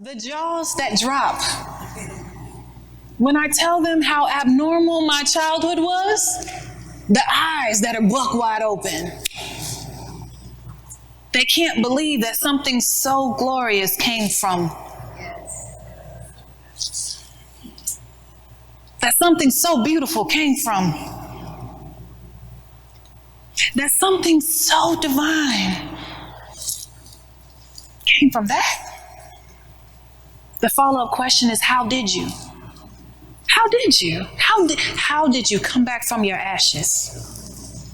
The jaws that drop when I tell them how abnormal my childhood was, the eyes that are buck wide open. They can't believe that something so glorious came from. That something so beautiful came from. That something so divine came from that. The follow-up question is, how did you? How did you? How did you come back from your ashes?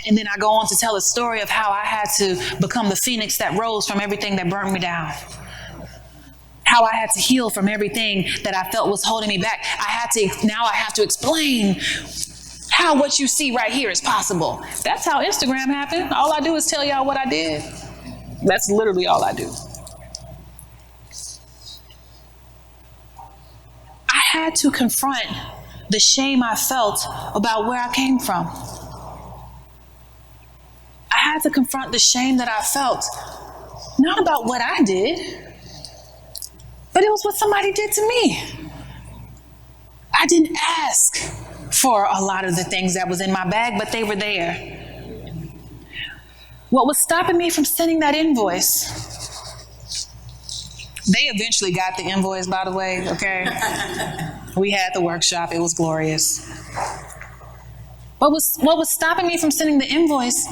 And then I go on to tell a story of how I had to become the phoenix that rose from everything that burned me down. How I had to heal from everything that I felt was holding me back. Now I have to explain how what you see right here is possible. That's how Instagram happened. All I do is tell y'all what I did. That's literally all I do. I had to confront the shame I felt about where I came from. I had to confront the shame that I felt, not about what I did, but it was what somebody did to me. I didn't ask for a lot of the things that was in my bag, but they were there. What was stopping me from sending that invoice? They eventually got the invoice, by the way, okay? We had the workshop, it was glorious. What was stopping me from sending the invoice?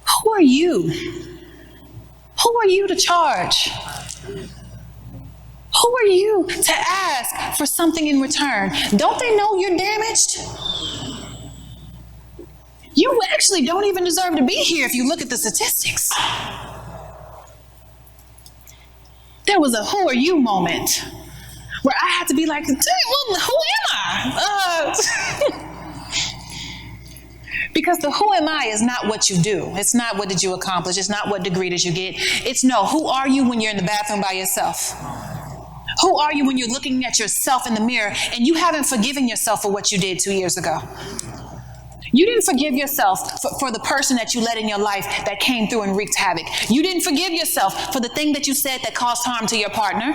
Who are you? Who are you to charge? Who are you to ask for something in return? Don't they know you're damaged? You actually don't even deserve to be here if you look at the statistics. There was a who are you moment where I had to be like, well, who am I? Because the who am I is not what you do. It's not what did you accomplish. It's not what degree did you get. It's no, who are you when you're in the bathroom by yourself? Who are you when you're looking at yourself in the mirror and you haven't forgiven yourself for what you did 2 years ago? You didn't forgive yourself for the person that you let in your life that came through and wreaked havoc. You didn't forgive yourself for the thing that you said that caused harm to your partner.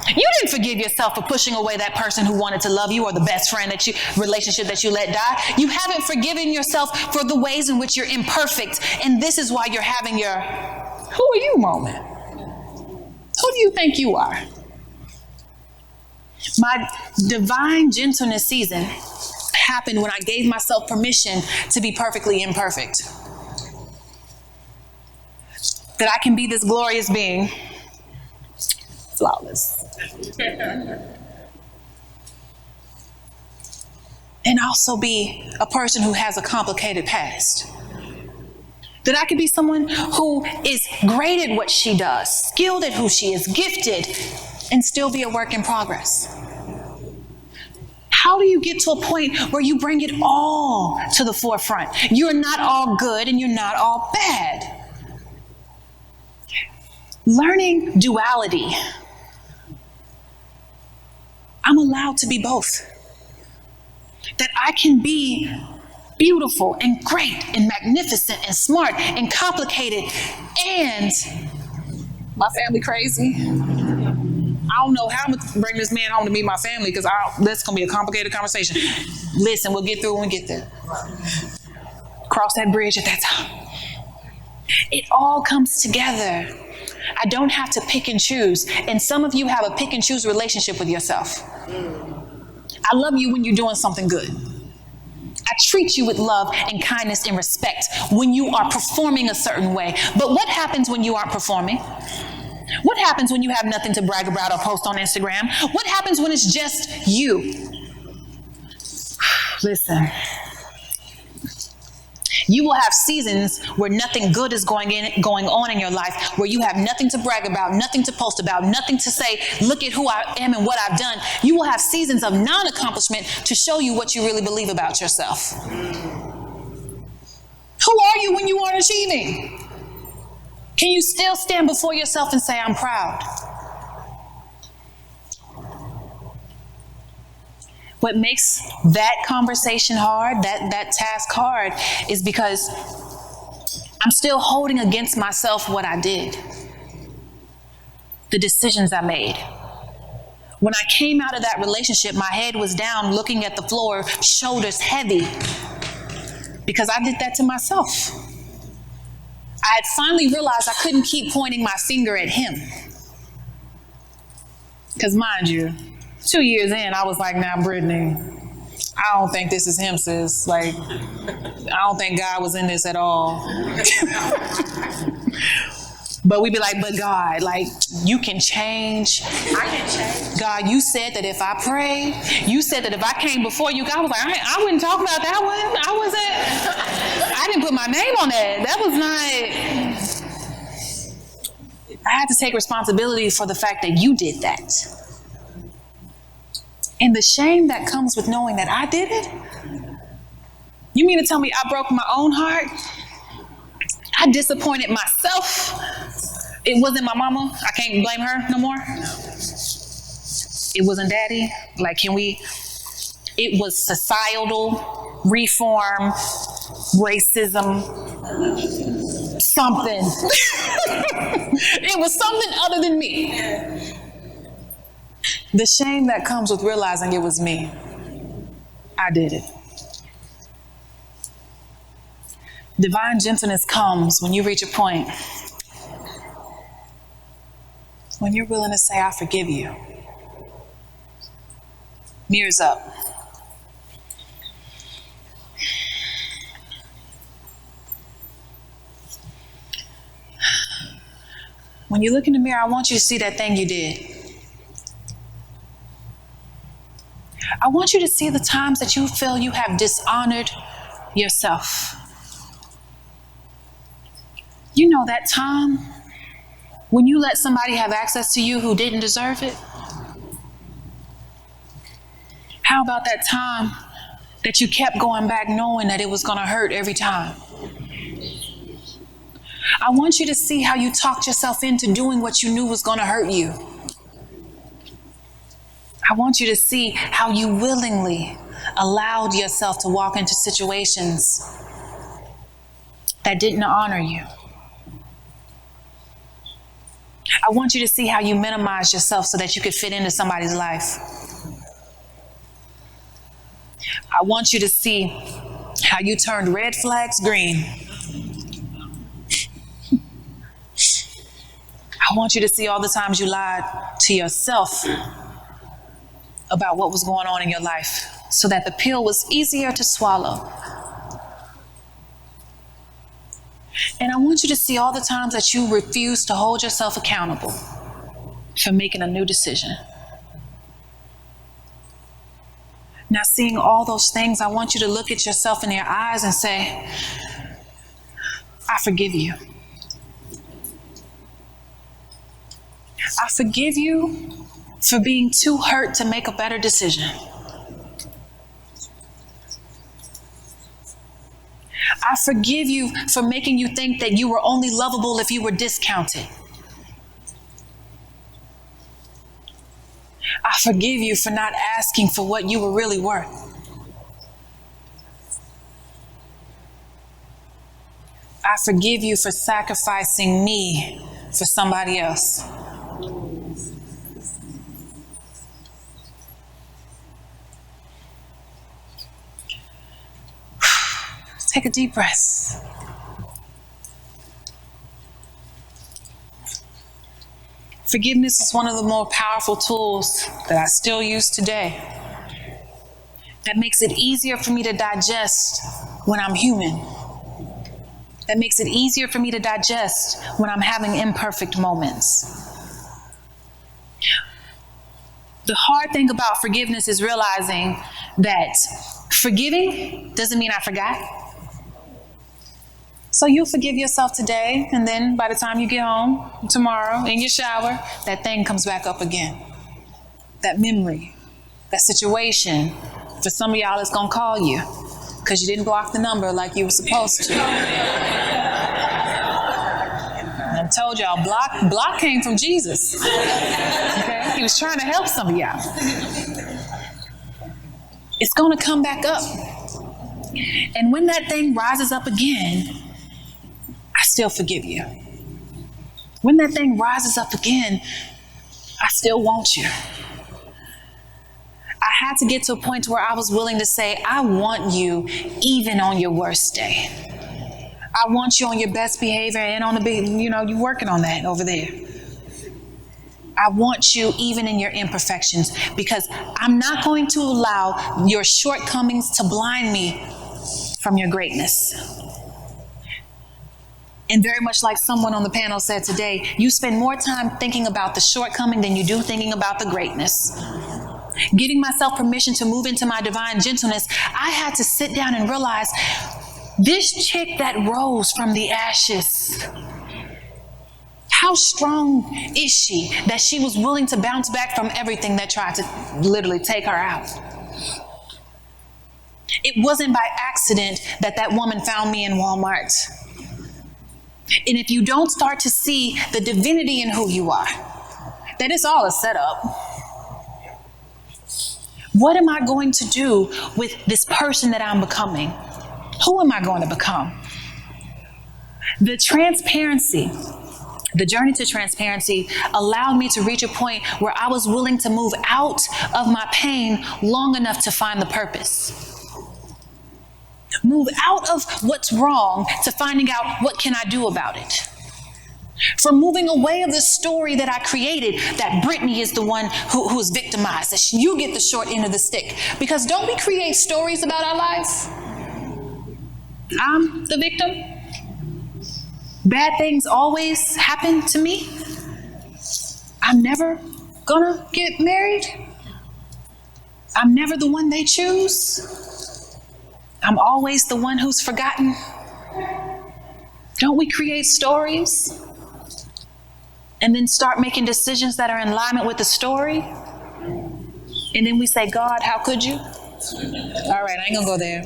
You didn't forgive yourself for pushing away that person who wanted to love you or the best friend relationship that you let die. You haven't forgiven yourself for the ways in which you're imperfect. And this is why you're having your who are you moment. Who do you think you are? My divine gentleness season happened when I gave myself permission to be perfectly imperfect. That I can be this glorious being, flawless. And also be a person who has a complicated past. That I could be someone who is great at what she does, skilled at who she is, gifted, and still be a work in progress. How do you get to a point where you bring it all to the forefront? You're not all good and you're not all bad. Learning duality. I'm allowed to be both. That I can be beautiful and great and magnificent and smart and complicated and my family crazy. I don't know how I'm going to bring this man home to meet my family because that's going to be a complicated conversation. Listen, we'll get through when we get there. Cross that bridge at that time. It all comes together. I don't have to pick and choose. And some of you have a pick and choose relationship with yourself. I love you when you're doing something good. I treat you with love and kindness and respect when you are performing a certain way. But what happens when you aren't performing? What happens when you have nothing to brag about or post on Instagram? What happens when it's just you? Listen, you will have seasons where nothing good is going on in your life, where you have nothing to brag about, nothing to post about, nothing to say, look at who I am and what I've done. You will have seasons of non-accomplishment to show you what you really believe about yourself. Who are you when you aren't achieving? Can you still stand before yourself and say, I'm proud? What makes that conversation hard, that task hard, is because I'm still holding against myself what I did, the decisions I made. When I came out of that relationship, my head was down, looking at the floor, shoulders heavy, because I did that to myself. I had finally realized I couldn't keep pointing my finger at him. Because mind you, 2 years in, I was like, now, Brittainy, I don't think this is him, sis. Like, I don't think God was in this at all. But we'd be like, but God, like, you can change. I can change. God, you said that if I prayed, you said that if I came before you, God was like, I wouldn't talk about that one. I didn't put my name on that. That was not, I had to take responsibility for the fact that you did that. And the shame that comes with knowing that I did it? You mean to tell me I broke my own heart? I disappointed myself. It wasn't my mama. I can't blame her no more. It wasn't daddy. Like, it was societal reform, racism, something. It was something other than me. The shame that comes with realizing it was me. I did it. Divine gentleness comes when you reach a point when you're willing to say, I forgive you. Mirrors up. When you look in the mirror, I want you to see that thing you did. I want you to see the times that you feel you have dishonored yourself. You know that time when you let somebody have access to you who didn't deserve it? How about that time that you kept going back knowing that it was going to hurt every time? I want you to see how you talked yourself into doing what you knew was going to hurt you. I want you to see how you willingly allowed yourself to walk into situations that didn't honor you. I want you to see how you minimized yourself so that you could fit into somebody's life. I want you to see how you turned red flags green. I want you to see all the times you lied to yourself about what was going on in your life so that the pill was easier to swallow. And I want you to see all the times that you refuse to hold yourself accountable for making a new decision. Now, seeing all those things, I want you to look at yourself in your eyes and say, I forgive you. I forgive you for being too hurt to make a better decision. I forgive you for making you think that you were only lovable if you were discounted. I forgive you for not asking for what you were really worth. I forgive you for sacrificing me for somebody else. Take a deep breath. Forgiveness is one of the more powerful tools that I still use today. That makes it easier for me to digest when I'm human. That makes it easier for me to digest when I'm having imperfect moments. The hard thing about forgiveness is realizing that forgiving doesn't mean I forgot. So you'll forgive yourself today, and then by the time you get home tomorrow in your shower, that thing comes back up again. That memory, that situation. For some of y'all, it's going to call you because you didn't block the number like you were supposed to. I told y'all, block came from Jesus. Okay? He was trying to help some of y'all. It's going to come back up. And when that thing rises up again, still forgive you. When that thing rises up again, I still want you. I had to get to a point where I was willing to say, I want you even on your worst day. I want you on your best behavior and on the, you're working on that over there. I want you even in your imperfections, because I'm not going to allow your shortcomings to blind me from your greatness. And very much like someone on the panel said today, you spend more time thinking about the shortcoming than you do thinking about the greatness. Giving myself permission to move into my divine gentleness, I had to sit down and realize this chick that rose from the ashes, how strong is she that she was willing to bounce back from everything that tried to literally take her out? It wasn't by accident that that woman found me in Walmart. And if you don't start to see the divinity in who you are, that it's all a setup. What am I going to do with this person that I'm becoming? Who am I going to become? The transparency, the journey to transparency allowed me to reach a point where I was willing to move out of my pain long enough to find the purpose. Move out of what's wrong to finding out what can I do about it. From moving away of the story that I created, that Brittainy is the one who is victimized, that you get the short end of the stick. Because don't we create stories about our lives? I'm the victim. Bad things always happen to me. I'm never gonna get married. I'm never the one they choose. I'm always the one who's forgotten. Don't we create stories and then start making decisions that are in alignment with the story? And then we say, God, how could you? All right, I ain't gonna go there.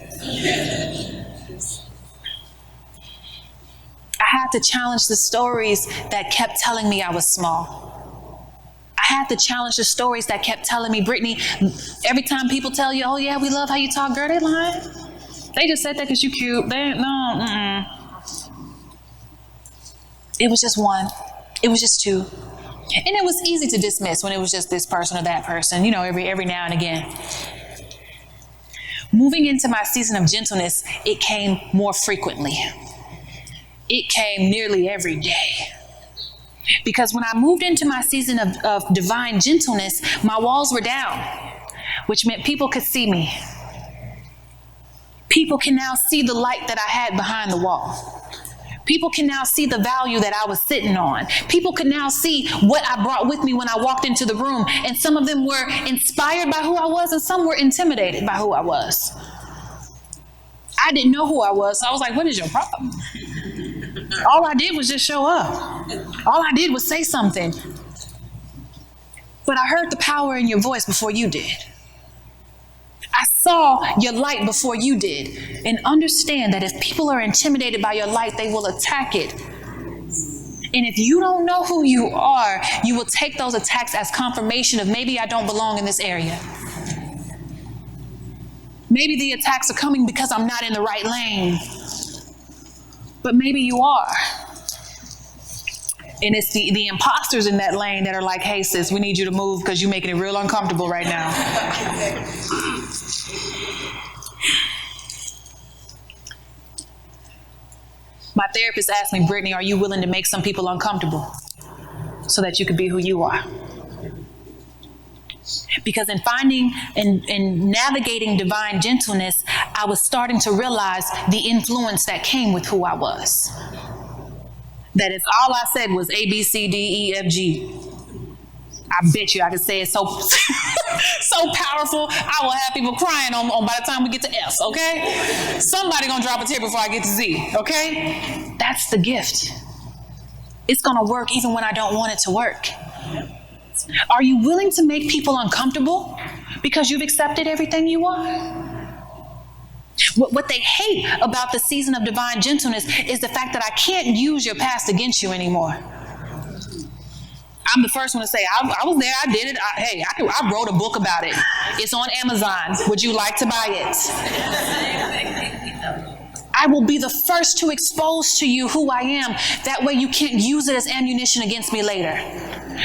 I had to challenge the stories that kept telling me I was small. I had to challenge the stories that kept telling me, Brittainy, every time people tell you, oh yeah, we love how you talk, girl, they lying. They just said that because you cute. It was just one. It was just two. And it was easy to dismiss when it was just this person or that person, every now and again. Moving into my season of gentleness, it came more frequently. It came nearly every day. Because when I moved into my season of divine gentleness, my walls were down, which meant people could see me. People can now see the light that I had behind the wall. People can now see the value that I was sitting on. People can now see what I brought with me when I walked into the room. And some of them were inspired by who I was, and some were intimidated by who I was. I didn't know who I was, so I was like, what is your problem? All I did was just show up. All I did was say something. But I heard the power in your voice before you did. I saw your light before you did. And understand that if people are intimidated by your light, they will attack it. And if you don't know who you are, you will take those attacks as confirmation of maybe I don't belong in this area. Maybe the attacks are coming because I'm not in the right lane. But maybe you are. And it's the imposters in that lane that are like, hey sis, we need you to move because you're making it real uncomfortable right now. My therapist asked me, Brittainy, are you willing to make some people uncomfortable so that you could be who you are? Because in finding and navigating divine gentleness, I was starting to realize the influence that came with who I was. That if all I said was A, B, C, D, E, F, G, I bet you I could say it so so powerful, I will have people crying on by the time we get to S, okay? Somebody gonna drop a tear before I get to Z, okay? That's the gift. It's gonna work even when I don't want it to work. Are you willing to make people uncomfortable because you've accepted everything you are? What they hate about the season of divine gentleness is the fact that I can't use your past against you anymore. I'm the first one to say, I was there, I did it. I wrote a book about it. It's on Amazon. Would you like to buy it? I will be the first to expose to you who I am. That way you can't use it as ammunition against me later.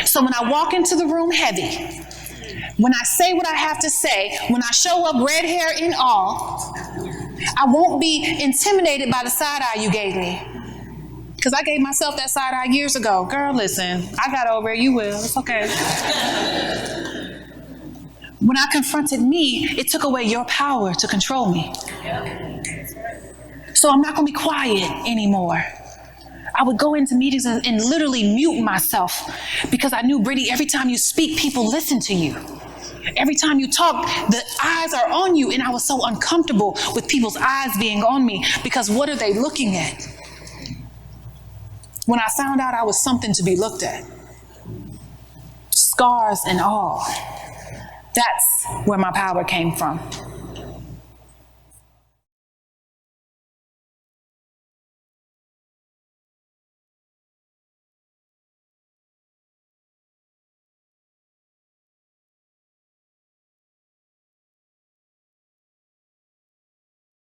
So when I walk into the room heavy, when I say what I have to say, when I show up red hair and all, I won't be intimidated by the side eye you gave me. Because I gave myself that side eye years ago. Girl, listen, I got over it, you will, it's okay. When I confronted me, it took away your power to control me. So I'm not going to be quiet anymore. I would go into meetings and literally mute myself because I knew, Brittany, every time you speak, people listen to you. Every time you talk, the eyes are on you, and I was so uncomfortable with people's eyes being on me because what are they looking at? When I found out I was something to be looked at, scars and all, that's where my power came from.